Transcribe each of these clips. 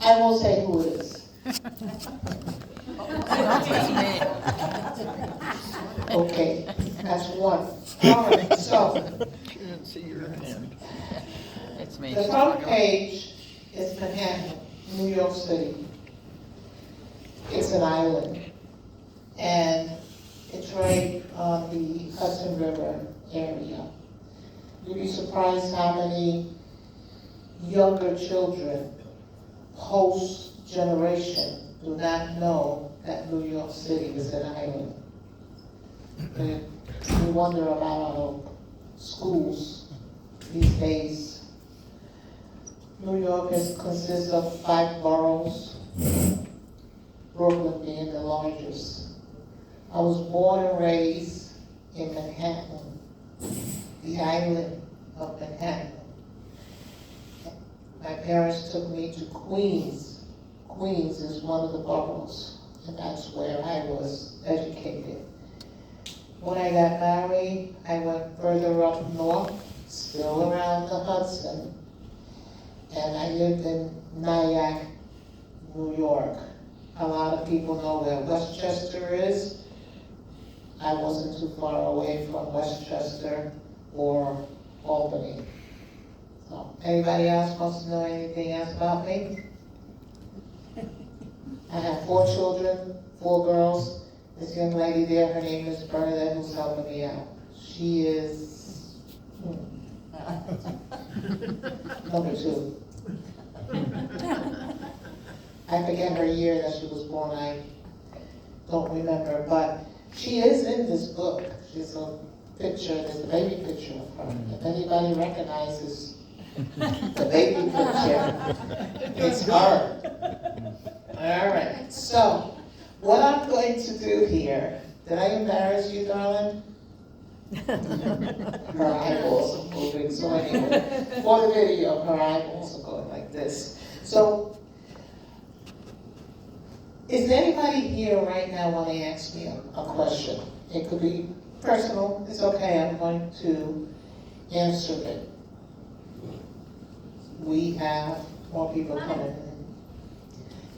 I won't say who it is. Okay, that's one. All right, so Didn't see your hand. It's me. the front page is Manhattan, New York City. It's an island, and it's right on the Hudson River area. You'd be surprised how many younger children, post-generation, do not know that New York City is an island. And we wonder about our schools these days. New York consists of 5 boroughs, Brooklyn being the largest. I was born and raised in Manhattan, the island of Manhattan. My parents took me to Queens. Queens is one of the boroughs, and that's where I was educated. When I got married, I went further up north, still around the Hudson, and I lived in Nyack, New York. A lot of people know where Westchester is. I wasn't too far away from Westchester or Albany. So, anybody else wants to know anything else about me? I have 4 children, 4 girls. This young lady there, her name is Bernadette, who's helping me out. She is number 2. I forget her year that she was born, I don't remember, but she is in this book. She's a picture, there's a baby picture of her. If anybody recognizes the baby picture, it's her. All right, so what I'm going to do here, did I embarrass you, darling? Her eyeballs are moving, so anyway, for the video, her eyeballs are going like this. So, is anybody here right now want to ask me a question? It could be personal, it's okay, I'm going to answer it. We have more people coming in.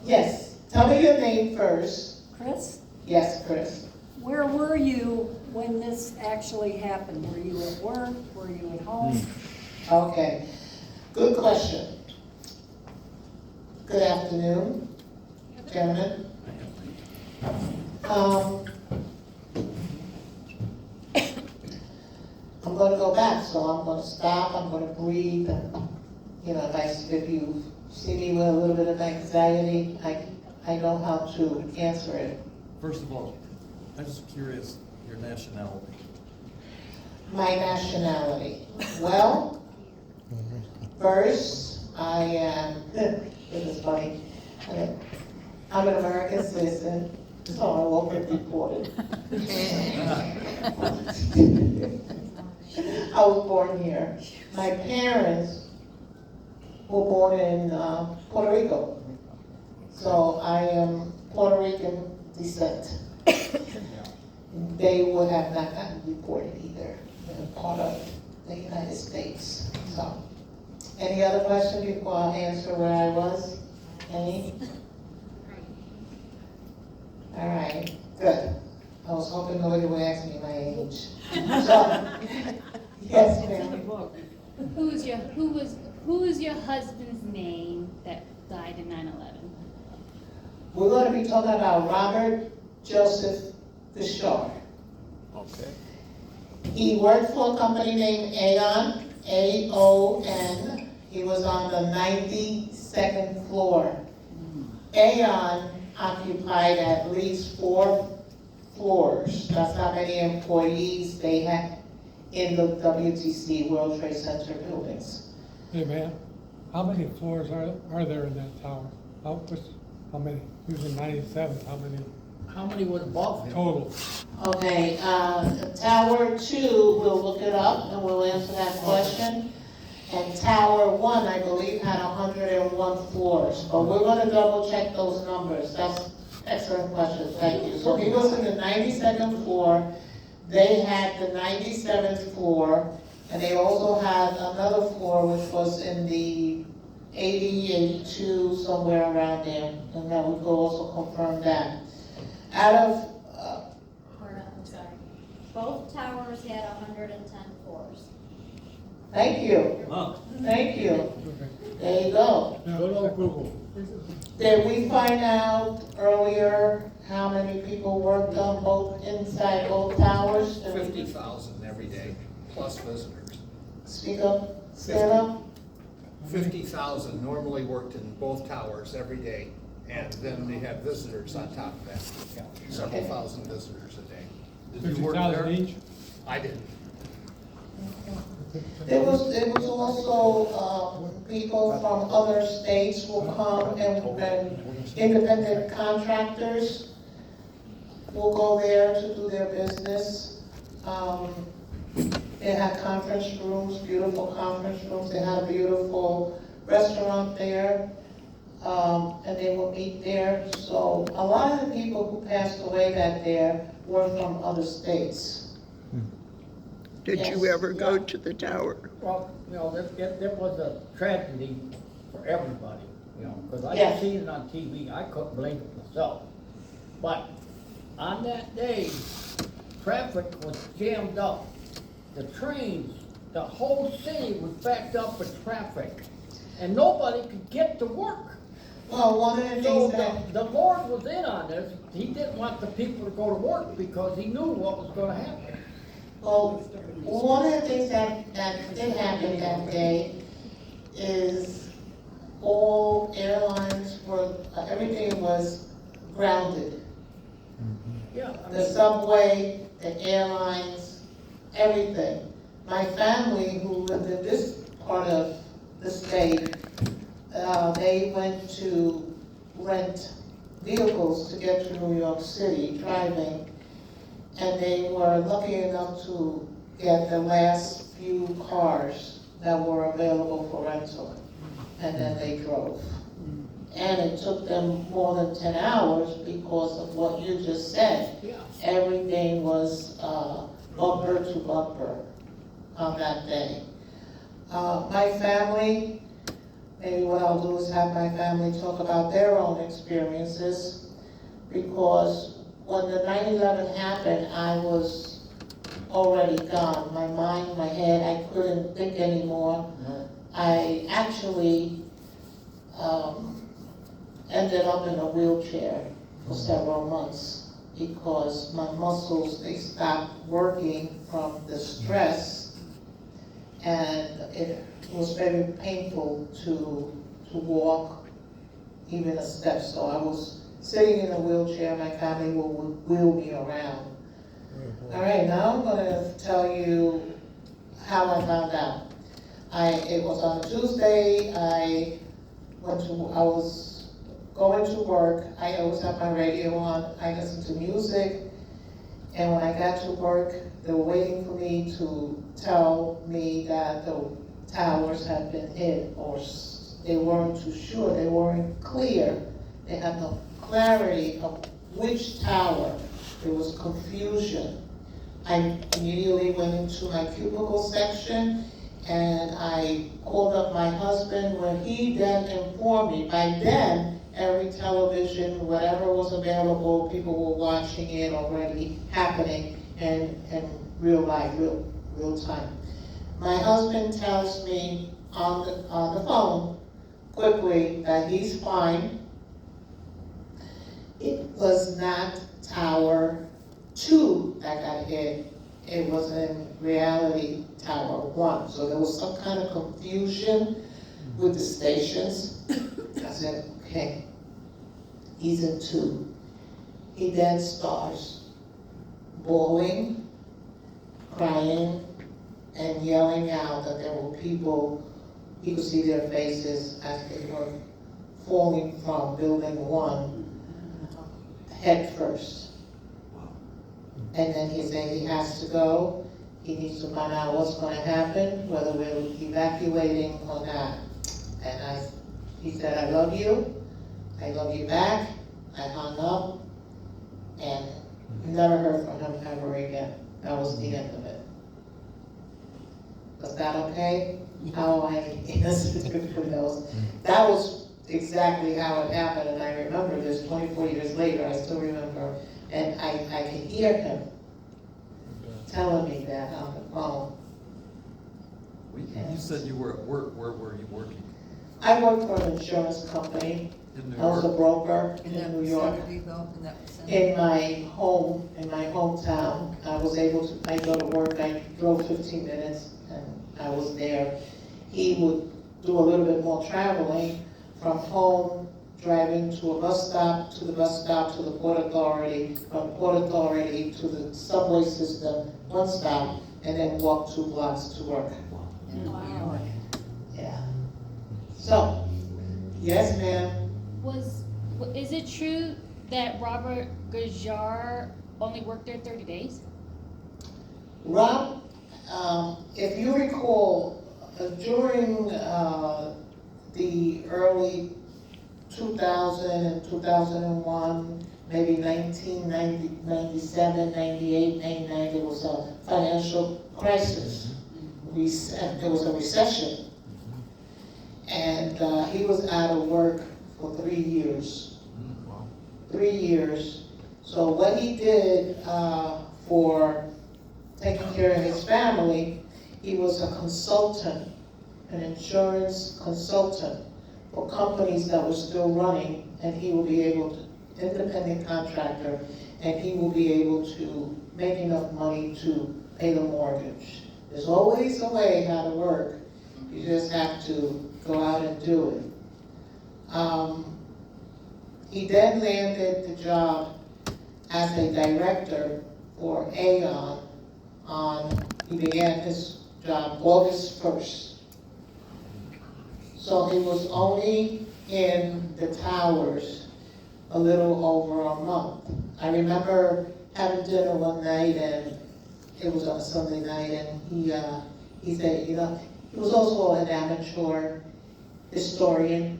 Yes, tell me your name first. Chris, Yes, Chris. where were you when this actually happened? Were you at work? Were you at home? Okay, good question. Good afternoon, gentlemen. I'm going to go back, so I'm going to stop, I'm going to breathe. You know, if you see me with a little bit of anxiety, I know how to answer it. First of all, I'm just curious, your nationality. My nationality. Well, first, I am, this is funny, I'm an American citizen, so I won't get deported. I was born here. My parents were born in Puerto Rico, so I am Puerto Rican descent. They would have not gotten deported either. They're part of the United States. So, any other question before I answer where I was? Any? All right, good. I was hoping nobody would ask me my age. So, yes, ma'am. Who is your husband's name that died in 9/11? We're going to be talking about Robert Joseph Gschaar. Okay. He worked for a company named Aon, A-O-N. He was on the 92nd floor. Aon occupied at least 4 floors. That's how many employees they had in the WTC, World Trade Center buildings. Hey, man, how many floors are there in that tower? How many? He was in 97, How many were above him? total? Okay, Tower 2, we'll look it up and we'll answer that question. And Tower 1, I believe, had 101 floors, but we're gonna double check those numbers. That's excellent question, thank you. So he was in the 92nd floor, they had the 97th floor, and they also had another floor which was in the 80, 82, somewhere around there, and that we could also confirm that. Out of, Hold on, I'm sorry. Both towers had 110 floors. thank you, Wow. thank you, Okay. there you go. Good old Google. Did we find out earlier how many people worked on inside both towers? Did we 50,000 every day, plus visitors. Speak up, stand up? 50,000 normally worked in both towers every day, and then they had visitors on top of that. Several Okay. thousand visitors a day. Did you work 50,000 there? each? I didn't. There was also, people from other states will come and independent contractors will go there to do their business. They had conference rooms, beautiful conference rooms, they had a beautiful restaurant there, and they will meet there. So a lot of the people who passed away that day were from other states. Did Yes. you ever go to the tower? Well, you know, there was a tragedy for everybody, you know, because I Yeah. seen it on TV, I couldn't believe it myself. But on that day, traffic was jammed up. The trains, the whole city was backed up with traffic, and nobody could get to work. Well, one of the So things that, the Lord was in on this. He didn't want the people to go to work because he knew what was gonna happen. well, one of the things that did happen that day is all airlines were, everything was grounded. Yeah, I The mean, subway, the airlines, everything. My family, who lived in this part of the state, they went to rent vehicles to get to New York City, driving, and they were lucky enough to get the last few cars that were available for rental, and then they drove. And it took them more than 10 hours because of what you just said. yeah. Everything was bumper to bumper on that day. My family, maybe what I'll do is have my family talk about their own experiences, because when the 9/11 happened, I was already gone. My mind, my head, I couldn't think anymore. No. I actually ended up in a wheelchair for several months because my muscles, they stopped working from the stress, and it was very painful to walk even a step. So I was sitting in a wheelchair, my family would wheel me around. All right, now I'm gonna tell you how I found out. It was on a Tuesday, I was going to work, I always have my radio on, I listen to music, and when I got to work, they were waiting for me to tell me that the towers had been hit, or they weren't too sure, they weren't clear, they had no clarity of which tower. There was confusion. I immediately went into my cubicle section and I called up my husband, where he then informed me. By then, every television, whatever was available, people were watching it already happening in real life, real time. My husband tells me on the phone quickly that he's fine. It was not Tower 2 that got hit, it was in reality Tower 1. So there was some kind of confusion with the stations. I said, okay, he's in 2. He then starts bawling, crying, and yelling out that there were people, he could see their faces as they were falling from building 1 head first. And then he said he has to go, he needs to find out what's gonna happen, whether we're evacuating or not. And he said, I love you back. I hung up and never heard from him ever again. That was the end of it. Was that okay? how I answered for those. That was exactly how it happened, and I remember this 24 years later, I still remember, and I can hear him telling me that on the phone. You said you were at work, where were you working? I worked for an insurance company. In New I was a York? broker In in that New York. vicinity though, in that vicinity? In my hometown, I was able to, I go to work, I drove 15 minutes and I was there. He would do a little bit more traveling from home, driving to a bus stop, to the bus stop, to the Port Authority, from Port Authority to the subway system, one stop, and then walk 2 blocks to work. Wow. Yeah. So, yes, ma'am. Is it true that Robert Gschaar only worked there 30 days? Rob, if you recall, during the early 2000 and 2001, maybe 1997, 98, 99, there was a financial crisis. There was a recession. And he was out of work for 3 years. 3 years. So what he did for taking care of his family, he was a consultant, an insurance consultant for companies that were still running, and he will be able to, independent contractor, and he will be able to make enough money to pay the mortgage. There's always a way how to work. You just have to go out and do it. He then landed the job as a director for Aon he began his job August 1st. So he was only in the towers a little over a month. I remember having dinner one night, and it was on a Sunday night, and he said, he was also an amateur historian.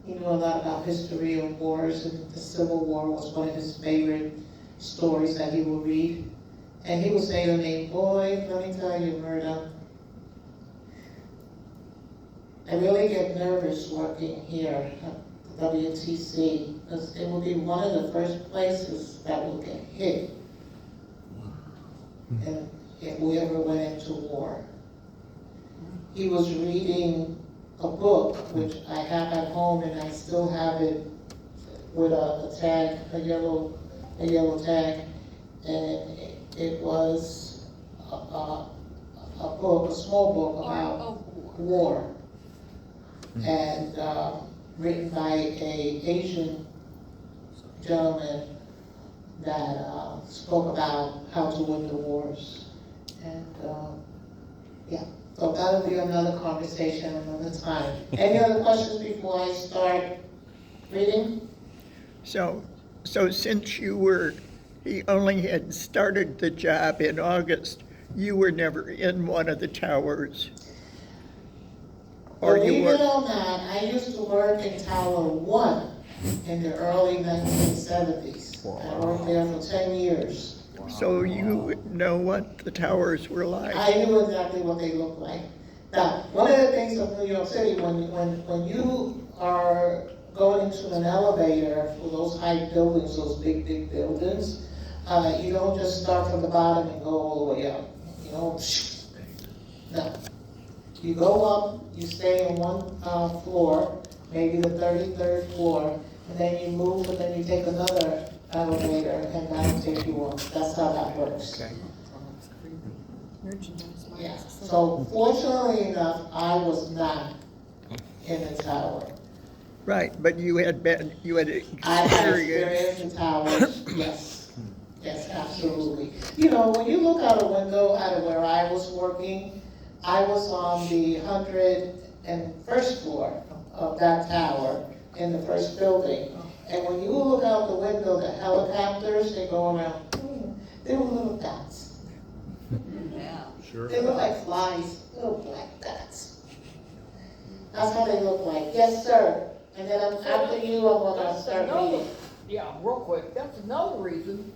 He knew a lot about history of wars, and the Civil War was one of his favorite stories that he would read. And he would say to me, boy, let me tell you, Myrta, I really get nervous working here at WTC, because it will be one of the first places that will get hit and if we ever went into war. He was reading a book, which I have at home, and I still have it with a tag, a yellow tag, and it was a book, a small book about war, and written by an Asian gentleman that spoke about how to win the wars. And yeah, so that'll be another conversation another time. Any other questions before I start reading? So since he only had started the job in August, you were never in one of the towers? Or Believe you were? it or not, I used to work in Tower 1 in the early 1970s. I worked there for 10 years. So you know what the towers were like? I knew exactly what they looked like. Now, one of the things of New York City, when you are going into an elevator for those high buildings, those big buildings, you don't just start from the bottom and go all the way up. You know, no. You go up, you stay on one floor, maybe the 33rd floor, and then you move, and then you take another elevator, and that'll take you up. That's how that works. Okay. Yeah. So fortunately enough, I was not in the tower. Right, but you had I had experience. experience in towers, yes. Yes, absolutely. You know, when you look out a window out of where I was working, I was on the 101st floor of that tower in the first building. And when you look out the window, the helicopters, they go around, they were little dots. Yeah. Sure. They look like flies, little black dots. That's how they look like. Yes, sir. And then after you, I'm gonna start reading. Yeah, real quick, that's another reason.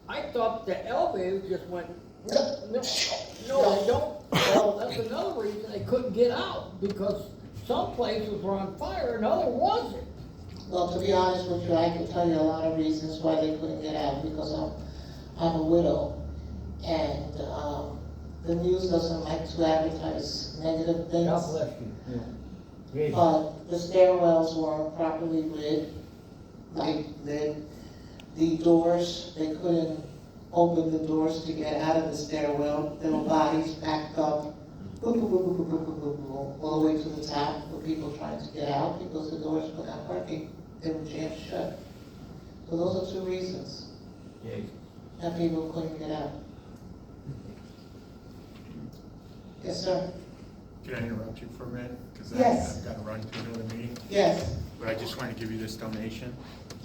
I thought the elevators just went No, they don't. Well, that's another reason they couldn't get out, because some places were on fire and others wasn't. Well, to be honest with you, I can tell you a lot of reasons why they couldn't get out, because I'm a widow, and the news doesn't like to advertise negative things. God bless you. Yeah. But the stairwells weren't properly lit, the doors, they couldn't open the doors to get out of the stairwell. There were bodies packed up, all the way to the top for people trying to get out because the doors were not working. They were jammed shut. So those are two reasons that people couldn't get out. Yes, sir. Can I interrupt you for a minute? Because Yes. I've got to run to another meeting, Yes. but I just want to give you this donation.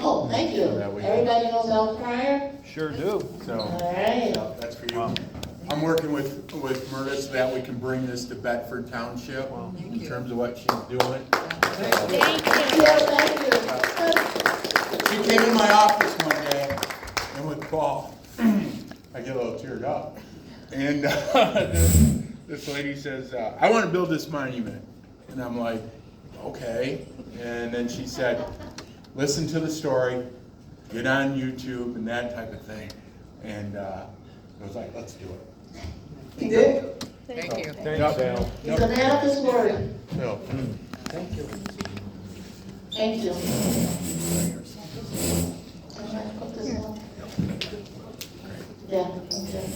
Oh, thank you. So that we- Everybody knows Al Pryor? Sure do. So, All right. that's for you. I'm working with Myrta so that we can bring this to Bedford Township in terms of what she's doing. Thank you. Yeah, thank you. She came in my office one day, and with Paul, I get a little teared up. And this lady says, I want to build this monument. And I'm like, okay. And then she said, listen to the story, get on YouTube and that type of thing. And I was like, let's do it. He did. Thank you. Thanks, Al. He's a man of his word. So, Thank you. Thank you. Can I put this on? Yeah, okay.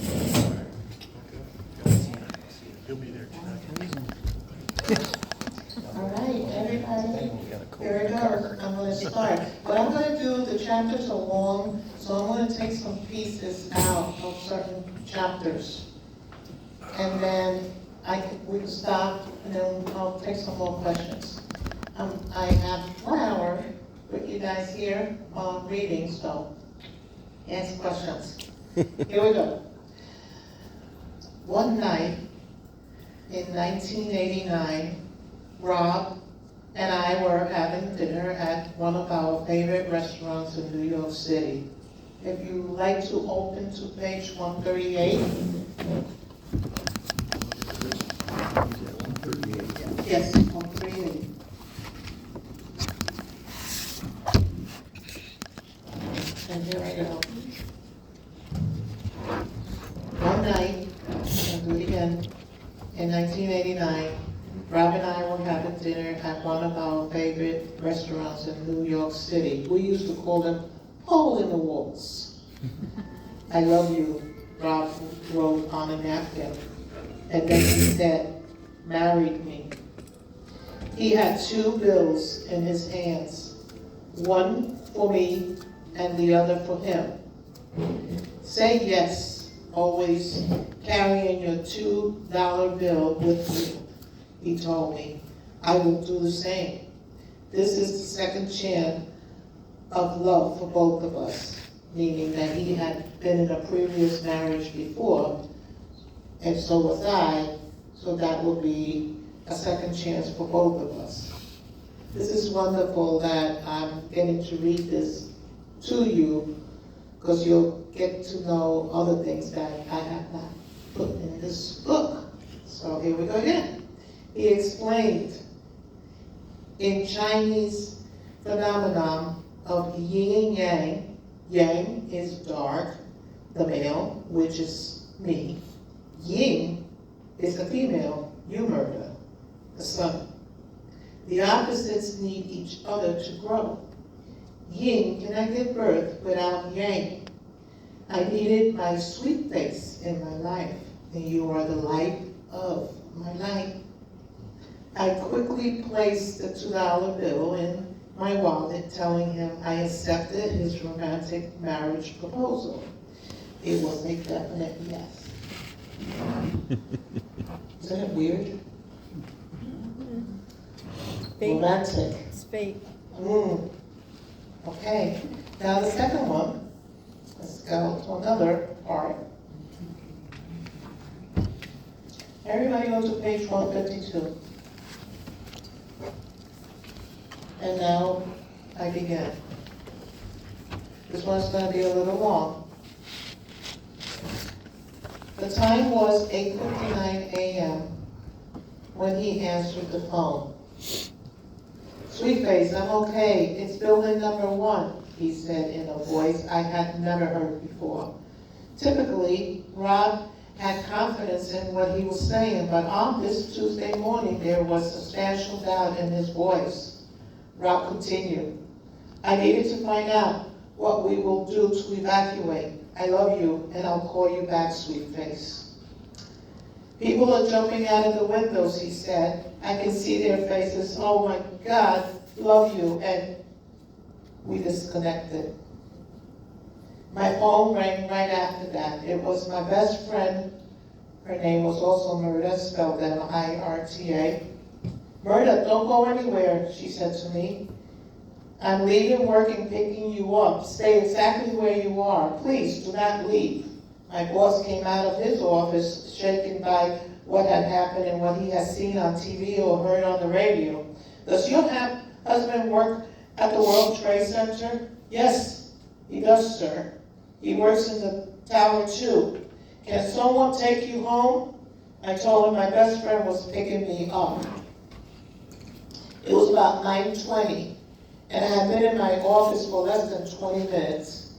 He'll be there tonight. All right, everybody, here we go. I'm gonna start. What I'm gonna do, the chapters are long, so I'm gonna take some pieces out of certain chapters. And then we can stop, and then I'll take some more questions. I have 1 hour with you guys here on reading, so answer questions. Here we go. One night in 1989, Rob and I were having dinner at one of our favorite restaurants in New York City. If you like to open to page 138. Yes, 138. And here I go. One night, I'll do it again, in 1989, Rob and I were having dinner at one of our favorite restaurants in New York City. We used to call them hole in the walls. I love you, Rob wrote on a napkin. And then he said, married me. He had 2 bills in his hands, one for me and the other for him. Say yes, always carrying your $2 bill with you, he told me. I will do the same. This is the second chance of love for both of us, meaning that he had been in a previous marriage before, and so was I, so that would be a second chance for both of us. This is wonderful that I'm getting to read this to you, because you'll get to know other things that I have not put in this book. So here we go again. He explained in Chinese phenomenon of yin and yang. Yang is dark, the male, which is me. Yin is the female, you, Myrta, the sun. The opposites need each other to grow. Yin cannot give birth without yang. I needed my sweet face in my life, and you are the light of my life. I quickly placed the $2 bill in my wallet, telling him I accepted his romantic marriage proposal. It was a definite yes. Isn't it weird? Romantic. It's fate. Okay, now the second one, let's go to another part. Everybody go to page 152. And now I begin. This one's going to be a little long. The time was 8:59 a.m. when he answered the phone. "Sweet face, I'm okay. It's building number 1, he said in a voice I had never heard before. Typically, Rob had confidence in what he was saying, but on this Tuesday morning, there was substantial doubt in his voice. Rob continued, "I needed to find out what we will do to evacuate. I love you, and I'll call you back, sweet face." "People are jumping out of the windows," he said. "I can see their faces. Oh my God, love you," and we disconnected. My phone rang right after that. It was my best friend. Her name was also Myrta, spelled M-I-R-T-A. "Myrta, don't go anywhere," she said to me. "I'm leaving work and picking you up. Stay exactly where you are. Please do not leave." My boss came out of his office shaken by what had happened and what he had seen on TV or heard on the radio. "Does your husband work at the World Trade Center?" "Yes, he does, sir. He works in the tower too. Can someone take you home?" I told him my best friend was picking me up. It was about 9:20, and I had been in my office for less than 20 minutes.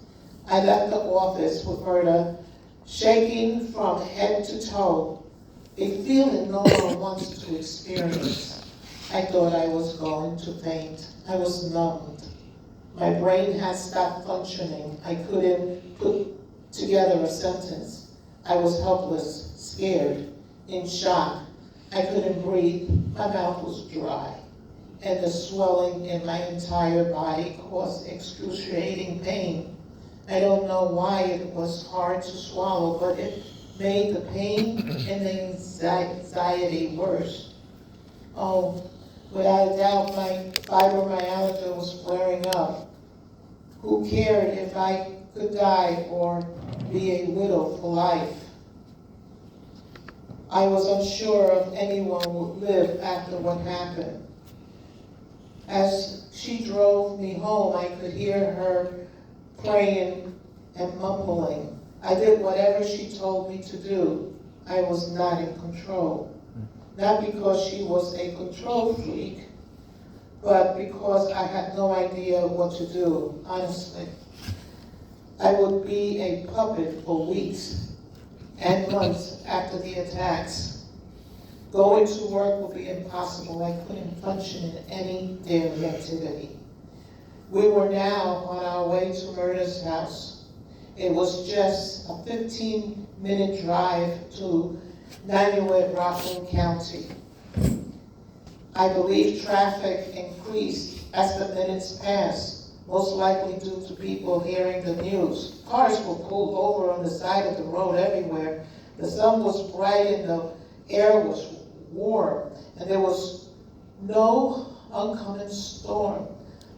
I left the office with Myrta shaking from head to toe, a feeling no one wants to experience. I thought I was going to faint. I was numbed. My brain had stopped functioning. I couldn't put together a sentence. I was helpless, scared, in shock. I couldn't breathe. My mouth was dry, and the swelling in my entire body caused excruciating pain. I don't know why it was hard to swallow, but it made the pain and the anxiety worse. Oh, without a doubt, my fibromyalgia was flaring up. Who cared if I could die or be a widow for life? I was unsure if anyone would live after what happened. As she drove me home, I could hear her praying and mumbling. I did whatever she told me to do. I was not in control. Not because she was a control freak, but because I had no idea what to do, honestly. I would be a puppet for weeks and months after the attacks. Going to work would be impossible. I couldn't function in any daily activity. We were now on our way to Myrta's house. It was just a 15-minute drive to Nanuet, Rockland County. I believe traffic increased as the minutes passed, most likely due to people hearing the news. Cars were pulled over on the side of the road everywhere. The sun was bright and the air was warm, and there was no oncoming storm.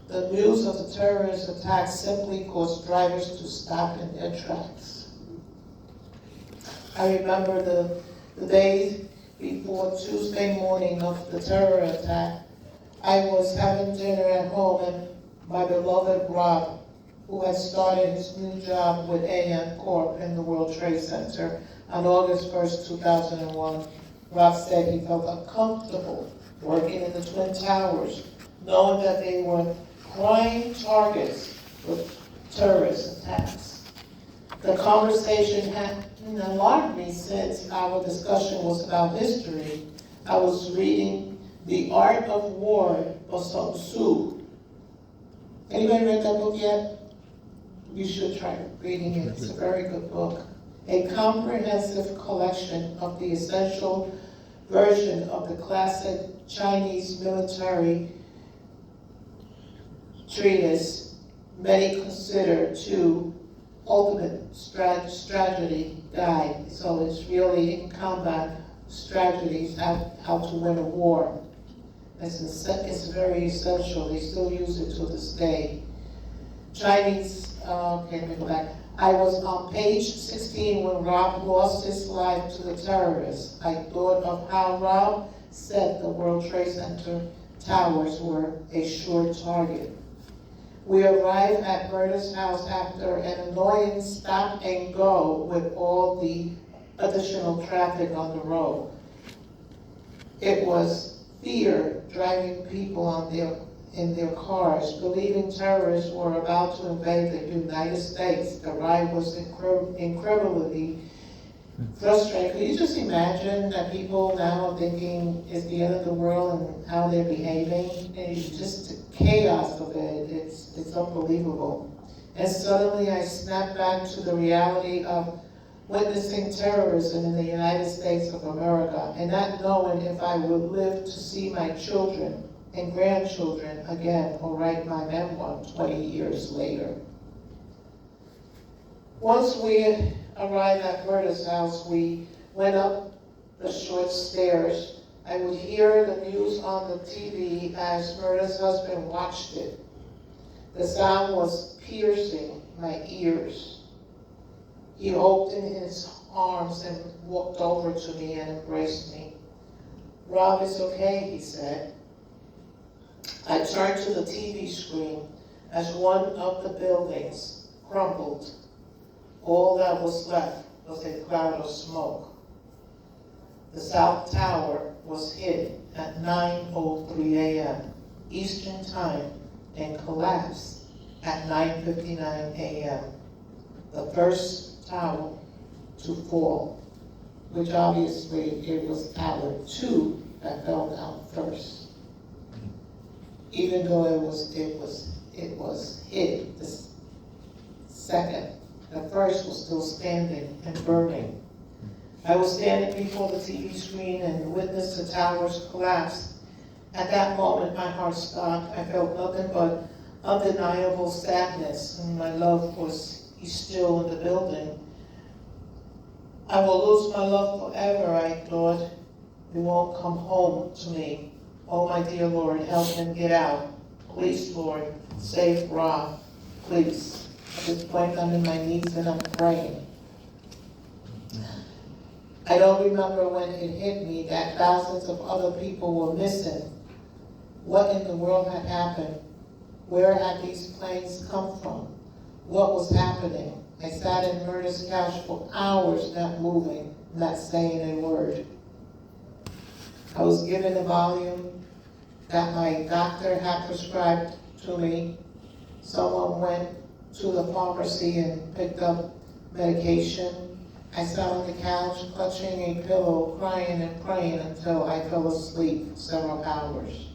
The news of the terrorist attack simply caused drivers to stop in their tracks. I remember the day before Tuesday morning of the terror attack. I was having dinner at home, and my beloved Rob, who had started his new job with AM Corp in the World Trade Center on August 1st, 2001, Rob said he felt uncomfortable working in the Twin Towers, knowing that they were prime targets with terrorist attacks. The conversation had alarmed me since our discussion was about history. I was reading The Art of War by Sun Tzu. Anybody read that book yet? You should try reading it. It's a very good book. A comprehensive collection of the essential version of the classic Chinese military treatise many consider to ultimate strategy guide. So it's really in combat strategies, how to win a war. It's very essential. They still use it to this day. Chinese, okay, let me go back. I was on page 16 when Rob lost his life to the terrorists. I thought of how Rob said the World Trade Center towers were a sure target. We arrived at Myrta's house after an annoying stop and go with all the additional traffic on the road. It was fear driving people in their cars, believing terrorists were about to invade the United States. The ride was incredibly frustrating. Could you just imagine that people now are thinking it's the end of the world and how they're behaving? And it's just the chaos of it. It's unbelievable. And suddenly I snapped back to the reality of witnessing terrorism in the United States of America and not knowing if I would live to see my children and grandchildren again or write my memoir 20 years later. Once we arrived at Myrta's house, we went up the short stairs. I would hear the news on the TV as Myrta's husband watched it. The sound was piercing my ears. He opened his arms and walked over to me and embraced me. "Rob, it's okay," he said. I turned to the TV screen as one of the buildings crumbled. All that was left was a cloud of smoke. The South Tower was hit at 9:03 a.m. Eastern Time and collapsed at 9:59 a.m. The first tower to fall, which obviously it was Tower 2 that fell down first. Even though it was hit the second, the first was still standing and burning. I was standing before the TV screen and witnessed the towers collapse. At that moment, my heart stopped. I felt nothing but undeniable sadness, and my love was, he's still in the building. I will lose my love forever, I thought. He won't come home to me. Oh, my dear Lord, help him get out. Please, Lord, save Rob, please. At this point, I'm on my knees and I'm praying. I don't remember when it hit me that thousands of other people were missing. What in the world had happened? Where had these planes come from? What was happening? I sat in Myrta's couch for hours, not moving, not saying a word. I was given a volume that my doctor had prescribed to me. Someone went to the pharmacy and picked up medication. I sat on the couch, clutching a pillow, crying and praying until I fell asleep several hours.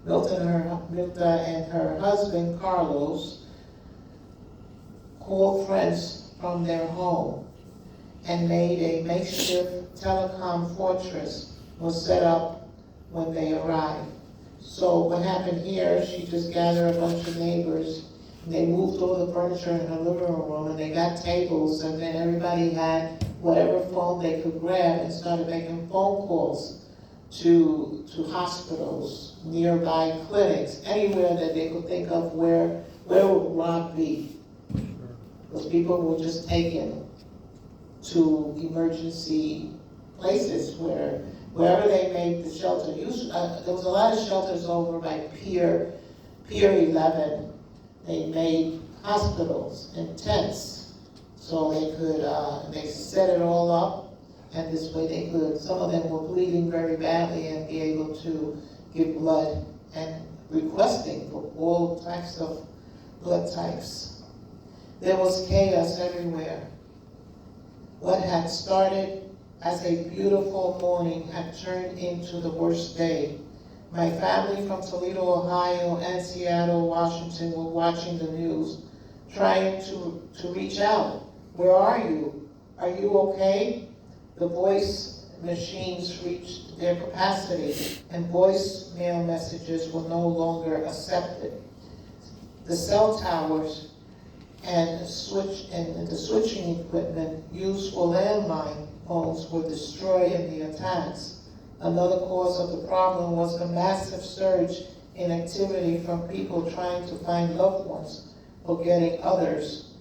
Myrta and her husband, Carlos, called friends from their home and made a makeshift telecom fortress was set up when they arrived. So what happened here, she just gathered a bunch of neighbors, and they moved all the furniture in her living room, and they got tables, and then everybody had whatever phone they could grab and started making phone calls to hospitals, nearby clinics, anywhere that they could think of where would Rob be. Because people were just taken to emergency places wherever they made the shelter. Usually, there was a lot of shelters over by Pier 11. They made hospitals and tents so they could, they set it all up, and this way they could, some of them were bleeding very badly and be able to give blood and requesting for all types of blood types. There was chaos everywhere. What had started as a beautiful morning had turned into the worst day. My family from Toledo, Ohio, and Seattle, Washington were watching the news, trying to reach out. Where are you? Are you okay? The voice machines reached their capacity, and voicemail messages were no longer accepted. The cell towers and the switching equipment used for landline phones were destroyed in the attacks. Another cause of the problem was the massive surge in activity from people trying to find loved ones, forgetting others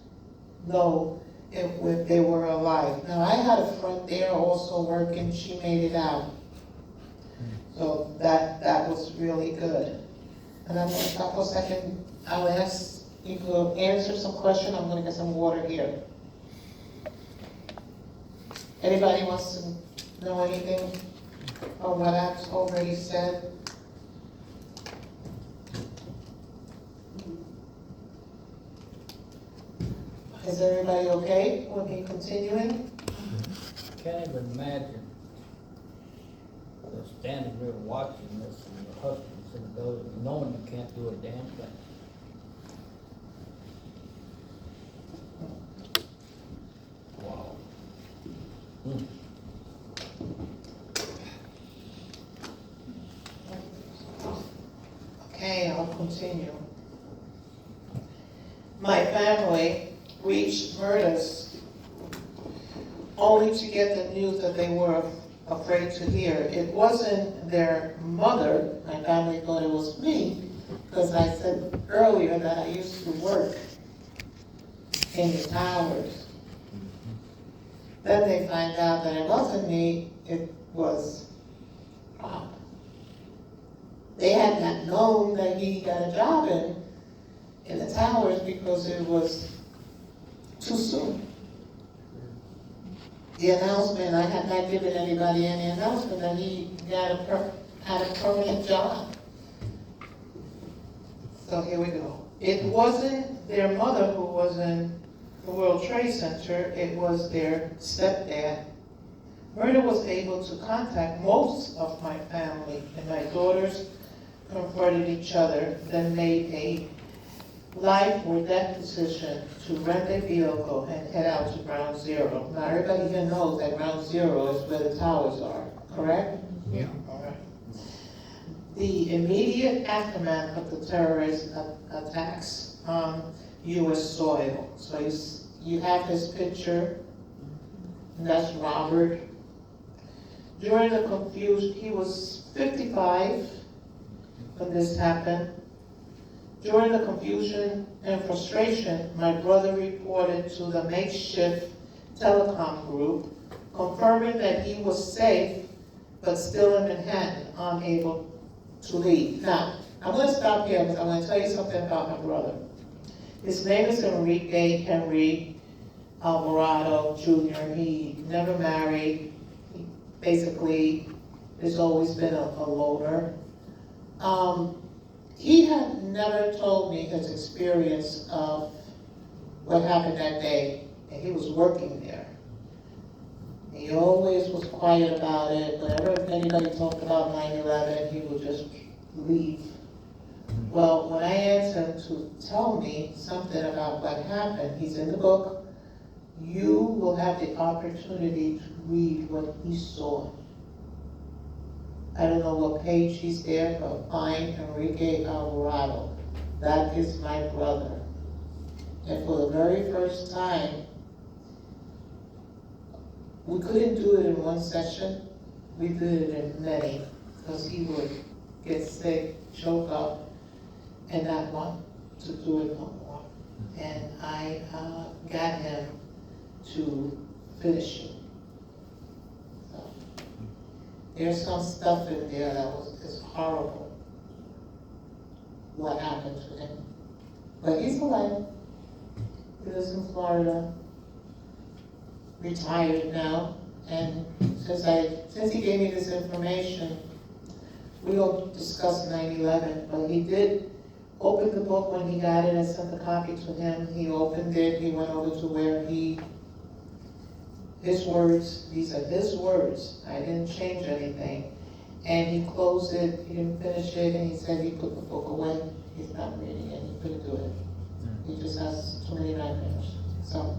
know if they were alive. Now, I had a friend there also working. She made it out. So that was really good. And I'm going to stop for a second. I'll ask you to answer some question. I'm going to get some water here. Anybody wants to know anything of what I've already said? Is everybody okay with me continuing? Can't even imagine standing there watching this and your husband's in the building, knowing you can't do a damn thing. Wow. Okay, I'll continue. My family reached Myrta's only to get the news that they were afraid to hear. It wasn't their mother. My family thought it was me, because I said earlier that I used to work in the towers. Then they find out that it wasn't me, it was Rob. They had not known that he got a job in the towers because it was too soon. The announcement, I had not given anybody any announcement that he had a permanent job. So here we go. It wasn't their mother who was in the World Trade Center, it was their stepdad. Myrta was able to contact most of my family, and my daughters comforted each other, then made a life or death decision to rent a vehicle and head out to Ground Zero. Now, everybody here knows that Ground Zero is where the towers are, correct? Yeah. All right. The immediate aftermath of the terrorist attacks on U.S. soil. So you have his picture, and that's Robert. During the confusion, he was 55 when this happened. During the confusion and frustration, my brother reported to the makeshift telecom group, confirming that he was safe, but still in Manhattan, unable to leave. Now, I'm going to stop here because I want to tell you something about my brother. His name is Henry Alvarado Jr. He never married. He basically has always been a loner. He had never told me his experience of what happened that day, and he was working there. He always was quiet about it. Whenever anybody talked about 9/11, he would just leave. Well, when I asked him to tell me something about what happened, he's in the book, you will have the opportunity to read what he saw. I don't know what page he's there, but find Enrique Alvarado. That is my brother. And for the very first time, we couldn't do it in one session. We did it in many, because he would get sick, choke up, and not want to do it no more. And I got him to finish it. There's some stuff in there that is horrible, what happened to him. But he's alive. He lives in Florida, retired now, and since he gave me this information, we don't discuss 9/11, but he did open the book when he got it. I sent the copy to him. He opened it, he went over to where his words, these are his words, I didn't change anything. And he closed it, he didn't finish it, and he said he put the book away. He's not reading it, he couldn't do it. He just has too many nightmares. So,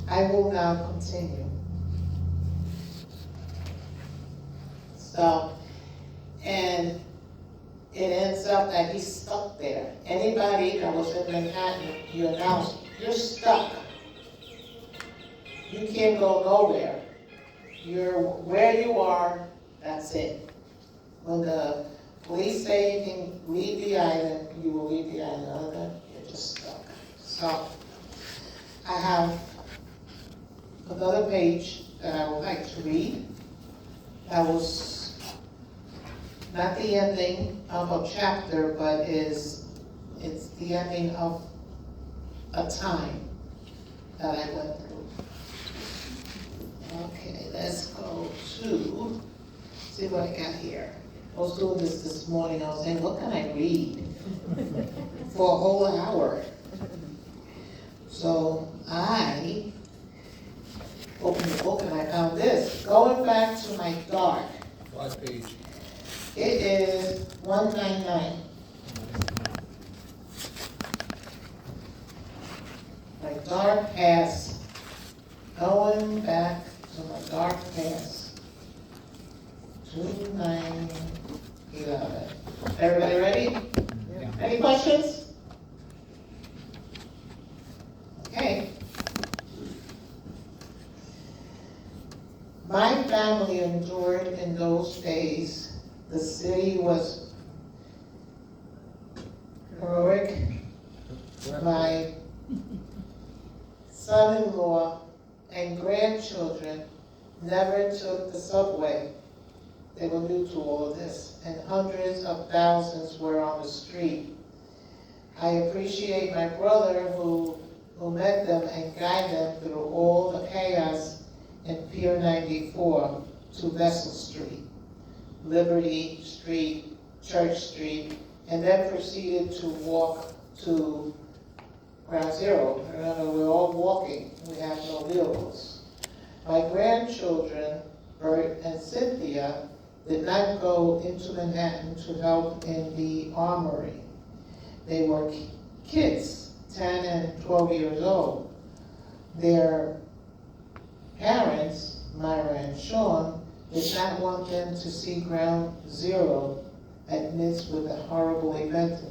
I will now continue. So, and it ends up that he's stuck there. Anybody that was in Manhattan, you announced, you're stuck. You can't go nowhere. You're where you are, that's it. When the police say you can leave the island, you will leave the island. Other than that, you're just stuck. So, I have another page that I would like to read. That was not the ending of a chapter, but it's the ending of a time that I went through. Okay, let's go to, see what I got here. I was doing this morning, I was saying, what can I read for a whole hour? So I opened the book and I found this. Going back to my dark, Last page. it is 199. My dark past, going back to my dark past. 2911. Everybody ready? Yeah. Any questions? Okay. My family endured in those days. The city was heroic. My son-in-law and grandchildren never took the subway. They were new to all of this, and hundreds of thousands were on the street. I appreciate my brother who met them and guided them through all the chaos in Pier 94 to Vessel Street, Liberty Street, Church Street, and then proceeded to walk to Ground Zero. Remember, we're all walking, we have no vehicles. My grandchildren, Bert and Cynthia, did not go into Manhattan to help in the armory. They were kids, 10 and 12 years old. Their parents, Myra and Sean, did not want them to see Ground Zero amidst with a horrible event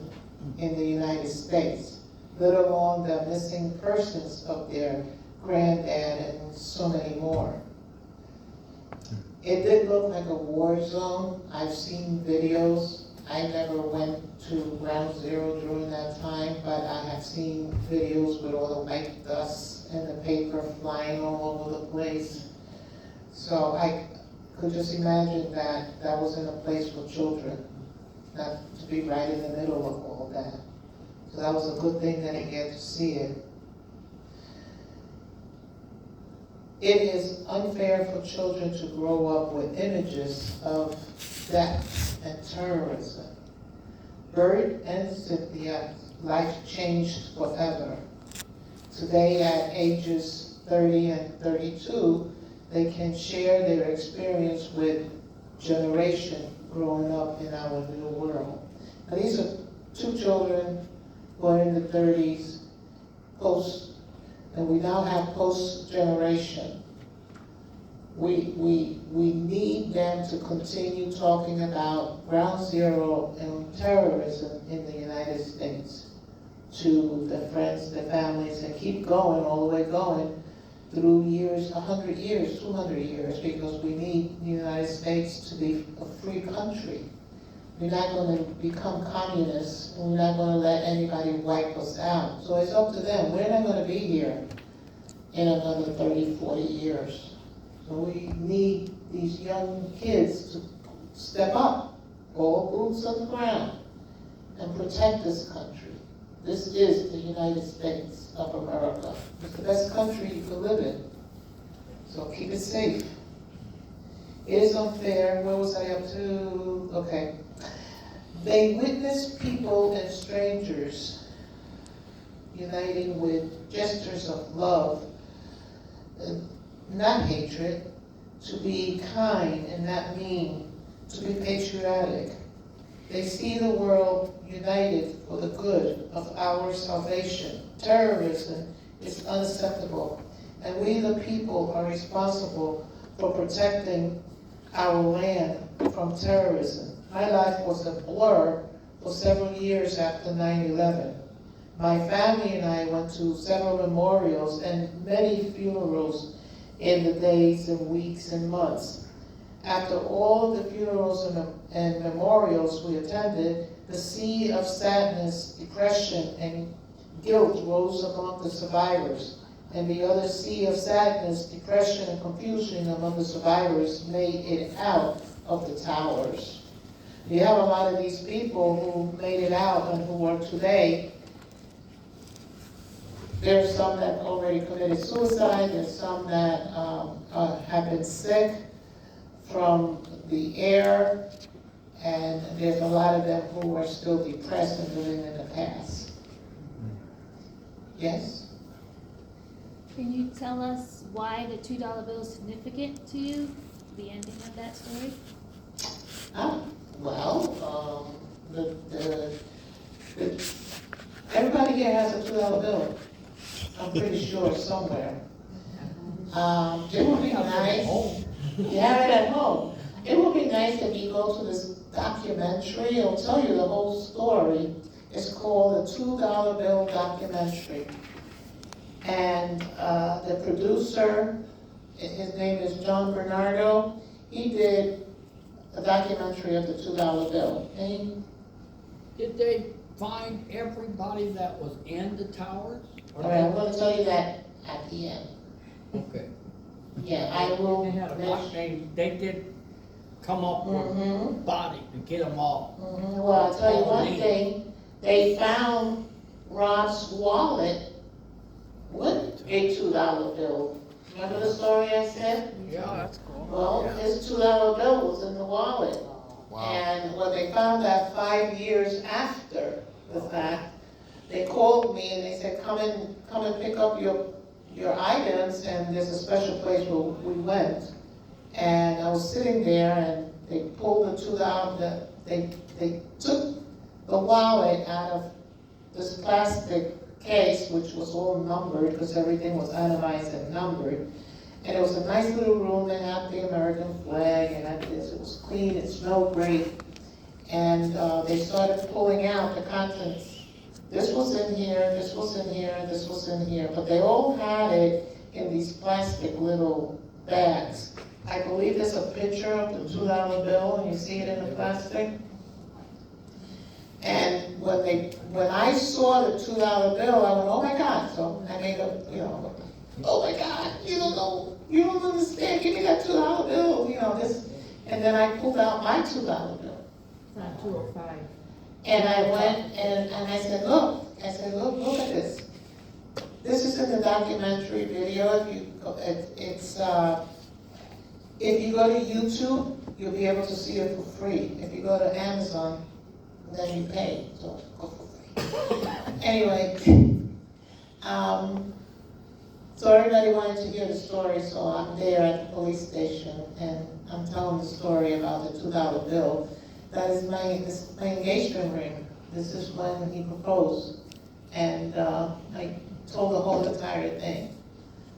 in the United States, let alone the missing persons of their granddad and so many more. It did look like a war zone. I've seen videos. I never went to Ground Zero during that time, but I have seen videos with all the white dust and the paper flying all over the place. So I could just imagine that that was in a place for children, not to be right in the middle of all that. So that was a good thing that I get to see it. It is unfair for children to grow up with images of death and terrorism. Bert and Cynthia's life changed forever. Today, at ages 30 and 32, they can share their experience with generation growing up in our new world. Now, these are two children who are in the 30s, and we now have post-generation. We need them to continue talking about Ground Zero and terrorism in the United States to their friends, their families, and keep going, all the way going through years, 100 years, 200 years, because we need the United States to be a free country. We're not going to become communists, and we're not going to let anybody wipe us out. So it's up to them. We're not going to be here in another 30, 40 years. So we need these young kids to step up, all boots on the ground, and protect this country. This is the United States of America. It's the best country you could live in. So keep it safe. It is unfair. Where was I up to? Okay. They witness people and strangers uniting with gestures of love, not hatred, to be kind and not mean, to be patriotic. They see the world united for the good of our salvation. Terrorism is unacceptable, and we the people are responsible for protecting our land from terrorism. My life was a blur for several years after 9/11. My family and I went to several memorials and many funerals in the days and weeks and months. After all the funerals and memorials we attended, the sea of sadness, depression, and guilt rose among the survivors, and the other sea of sadness, depression, and confusion among the survivors made it out of the towers. You have a lot of these people who made it out and who are today There's some that already committed suicide, there's some that have been sick from the air, and there's a lot of them who are still depressed and living in the past. Yes? Can you tell us why the $2 bill is significant to you? The ending of that story? Well, everybody here has a $2 bill. I'm pretty sure somewhere. It would be nice. You have it at home. It would be nice if you go to this documentary. It'll tell you the whole story. It's called the $2 Bill Documentary. And the producer, his name is John Bernardo, he did a documentary of the $2 bill. And Did they find everybody that was in the towers? all right, I'm going to tell you that at the end. Okay. Yeah, I will. They had a box, they did come up with a body to get them all. Well, I'll tell you one thing, they found Rob's wallet with a $2 bill. Remember the story I said? Yeah. That's cool. Well, his $2 bill was in the wallet. And when they found that 5 years after the fact, they called me and they said, come and pick up your items, and there's a special place where we went. And I was sitting there and they pulled the $2, they took the wallet out of this plastic case, which was all numbered because everything was itemized and numbered. And it was a nice little room that had the American flag and had this. It was clean, it smelled great. And they started pulling out the contents. This was in here, this was in here, this was in here. But they all had it in these plastic little bags. I believe there's a picture of the $2 bill, and you see it in the plastic. And when I saw the $2 bill, I went, oh my God. So I made a, oh my God, you don't understand, give me that $2 bill, this. And then I pulled out my $2 bill. Not 205. And I went and I said, look at this. This is in the documentary video. If you go to YouTube, you'll be able to see it for free. If you go to Amazon, then you pay, so go for free. Anyway, so everybody wanted to hear the story, so I'm there at the police station, and I'm telling the story about the $2 bill. That is my engagement ring. This is when he proposed, and I told the whole entire thing.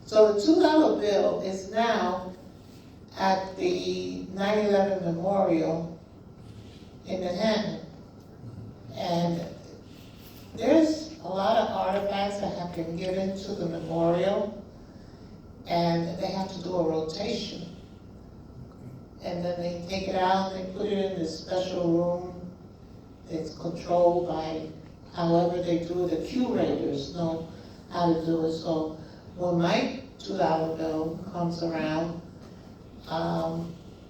So the $2 bill is now at the 9/11 Memorial in Manhattan. And there's a lot of artifacts that have been given to the memorial, and they have to do a rotation. And then they take it out and they put it in this special room. It's controlled by however they do it. The curators know how to do it. So when my $2 bill comes around,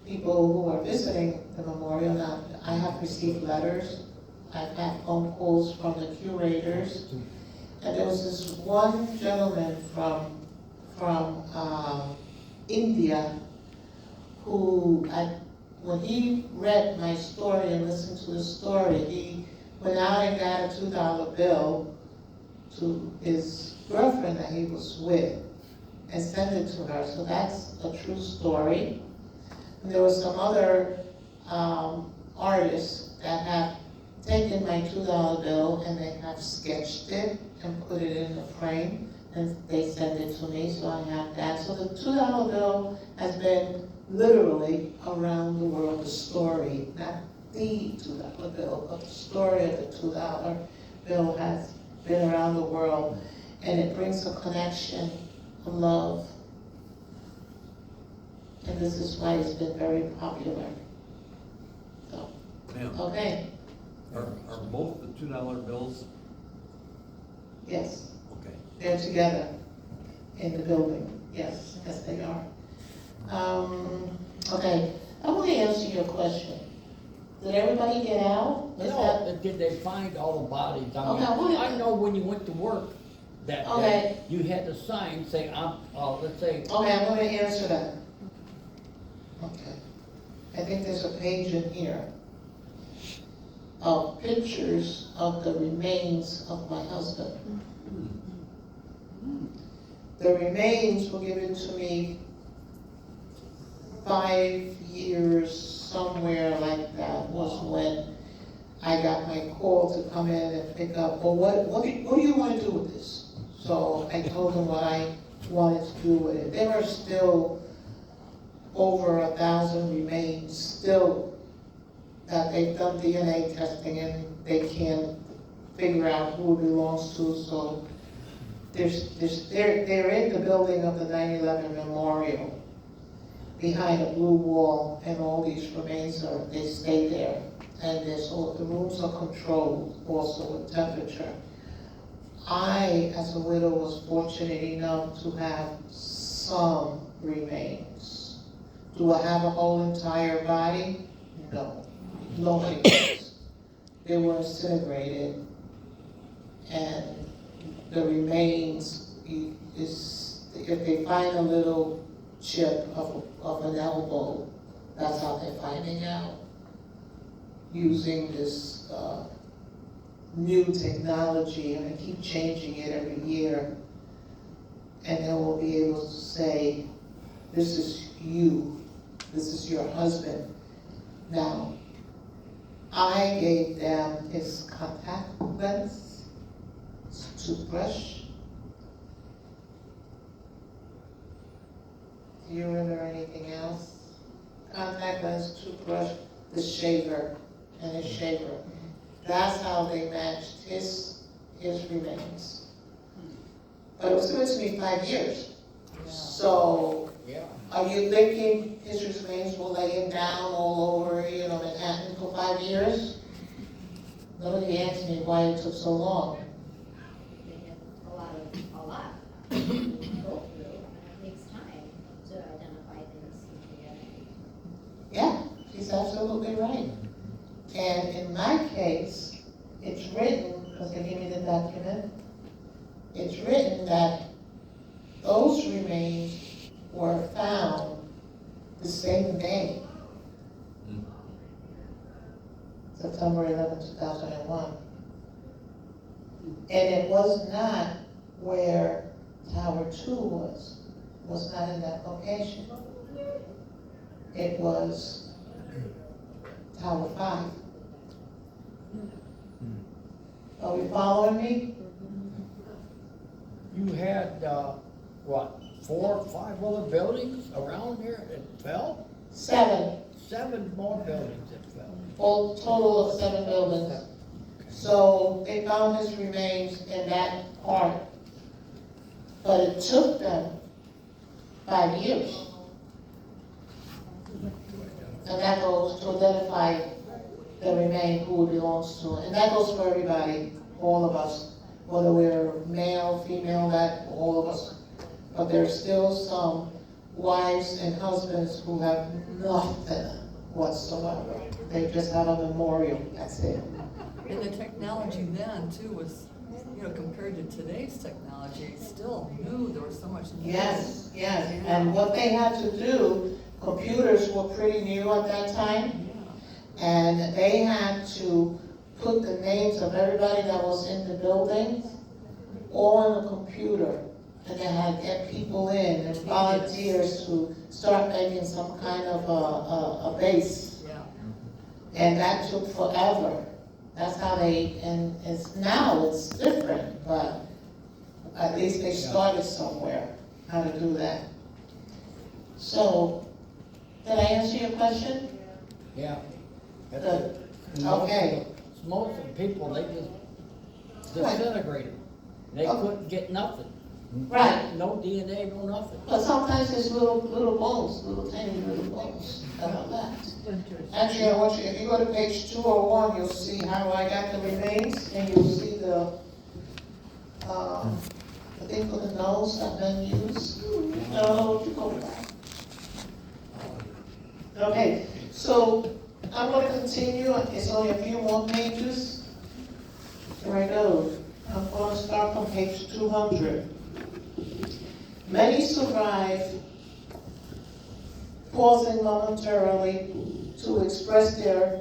people who are visiting the memorial, now I have received letters, I've had phone calls from the curators, and there was this one gentleman from India who, when he read my story and listened to the story, he went out and got a $2 bill to his girlfriend that he was with and sent it to her. So that's a true story. And there were some other artists that have taken my $2 bill and they have sketched it and put it in a frame, and they send it to me, so I have that. So the $2 bill has been literally around the world, the story, not the $2 bill, but the story of the $2 bill has been around the world, and it brings a connection, a love, and this is why it's been very popular. So, Ma'am, okay, are both the $2 bills? yes, Okay. they're together in the building, yes, they are. Okay, I want to answer your question. Did everybody get out? Is that- No, did they find all the bodies? Okay, I know when you went to work, that Okay. you had to sign, say, let's say, Okay, I'm gonna answer that. Okay. I think there's a page in here of pictures of the remains of my husband. The remains were given to me 5 years, somewhere like that, was when I got my call to come in and pick up, well, what do you want to do with this? So I told them what I wanted to do with it. There are still over 1,000 remains still that they've done DNA testing and they can't figure out who it belongs to, so they're in the building of the 9/11 memorial behind a blue wall, and all these remains they stay there. And the rooms are controlled also with temperature. I, as a widow, was fortunate enough to have some remains. Do I have a whole entire body? No. Nobody does. They were incinerated, and the remains if they find a little chip of an elbow, that's how they're finding out, using this new technology, and they keep changing it every year. And then we'll be able to say, this is you, this is your husband. Now, I gave them his contact lens, his toothbrush. Do you remember anything else? Contact lens, toothbrush, the shaver, and his shaver. That's how they matched his remains. But it was given to me 5 years. So, are you thinking his remains were laying down all over, Manhattan for 5 years? Nobody asked me why it took so long. They had a lot to go through, and it takes time to identify things. Yeah, she's absolutely right. And in my case, it's written, because they gave me the document, it's written that those remains were found the same day, September 11, 2001. And it was not where Tower 2 was. It was not in that location. It was Tower 5. Are we following me? you had, 4 or 5 other buildings around there that fell? 7. 7 more buildings that fell. All total of 7 buildings. So they found his remains in that part. But it took them 5 years. And that goes to identify the remain, who it belongs to. And that goes for everybody, all of us, whether we're male, female, that, all of us. But there's still some wives and husbands who have nothing whatsoever. They just have a memorial, that's it. And the technology then too was, compared to today's technology, still new, there was so much new. Yes, yes, and what they had to do, computers were pretty new at that time, and they had to put the names of everybody that was in the building on a computer, and they had to get people in and volunteers to start making some kind of a base. Yeah. And that took forever. That's how and now it's different, but at least they started somewhere, how to do that. So, did I answer your question? Yeah. Good. Okay. Most of the people, they just disintegrated. They couldn't get nothing. Right. No DNA, no nothing. But sometimes there's little bones, little tiny little bones that are left. Actually, I want you, if you go to page 201, you'll see how I got the remains, and you'll see the thing for the nose that been used. No, you go back. Okay, so I'm going to continue. It's only a few more pages. Here I go. I'm going to start from page 200. Many survive, pausing momentarily to express their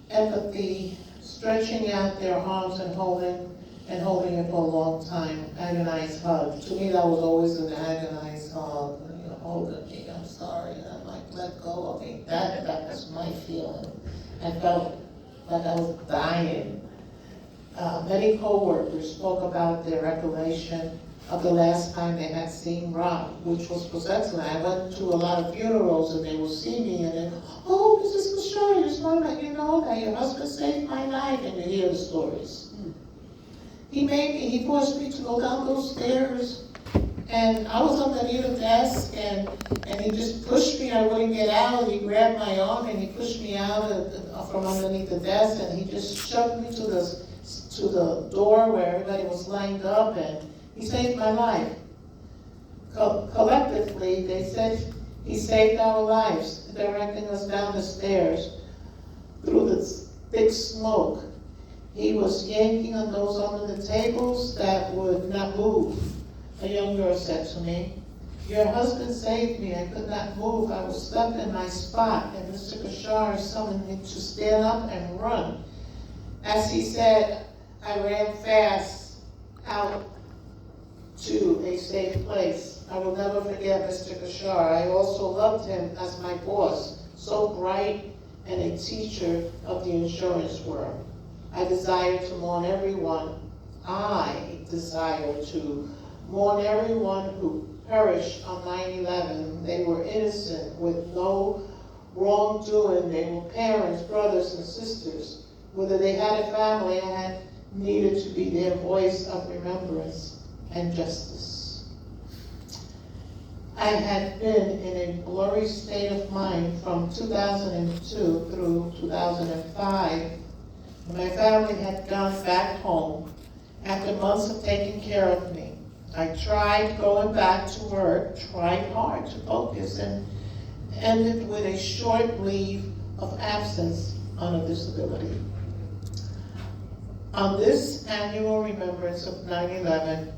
empathy, stretching out their arms and holding it for a long time. Agonized hug. To me, that was always an agonized hug. You know, holding me, I'm sorry. And I'm like, let go of me. That was my feeling. I felt like I was dying. Many co-workers spoke about their recollection of the last time they had seen Rob, which was excellent. I went to a lot of funerals and they would see me and then, oh, Mrs. Gschaar, you smile like you know that your husband saved my life, and you hear the stories. He forced me to go down those stairs, and I was underneath the desk, and he just pushed me. I wouldn't get out. He grabbed my arm and he pushed me out from underneath the desk, and he just shoved me to the door where everybody was lined up, and he saved my life. Collectively, they said he saved our lives, directing us down the stairs through the thick smoke. He was yanking on those under the tables that would not move. A young girl said to me, your husband saved me. I could not move. I was stuck in my spot, and Mr. Gschaar summoned me to stand up and run. As he said, I ran fast out to a safe place. I will never forget Mr. Gschaar. I also loved him as my boss, so bright and a teacher of the insurance world. I desire to mourn everyone. I desire to mourn everyone who perished on 9/11. They were innocent with no wrongdoing. They were parents, brothers, and sisters. Whether they had a family, I had needed to be their voice of remembrance and justice. I had been in a blurry state of mind from 2002 through 2005. My family had gone back home after months of taking care of me. I tried going back to work, tried hard to focus, and ended with a short leave of absence on a disability. On this annual remembrance of 9/11,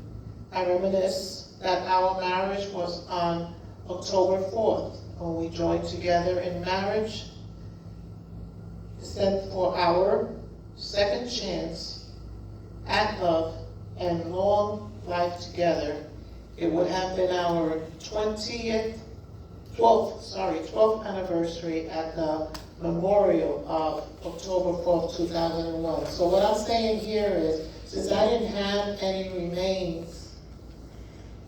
I reminisce that our marriage was on October 4th, when we joined together in marriage, set for our second chance at love and long life together. It would have been our 12th anniversary at the memorial of October 4th, 2001. So what I'm saying here is, since I didn't have any remains,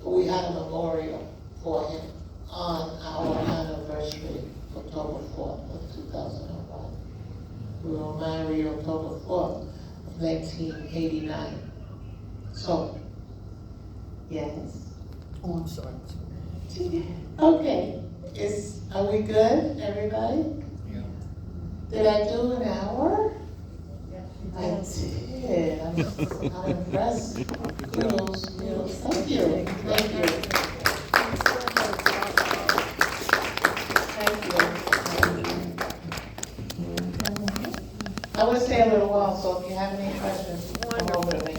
we had a memorial for him on our anniversary, October 4th of 2001. We were married October 4th of 1989. So, yes. Oh, I'm sorry. Okay, are we good, everybody? Yeah. Did I do an hour? I did. I'm impressed. Kudos. Thank you. Thank you. Thank you. I would stay a little while, so if you have any questions, come over to me.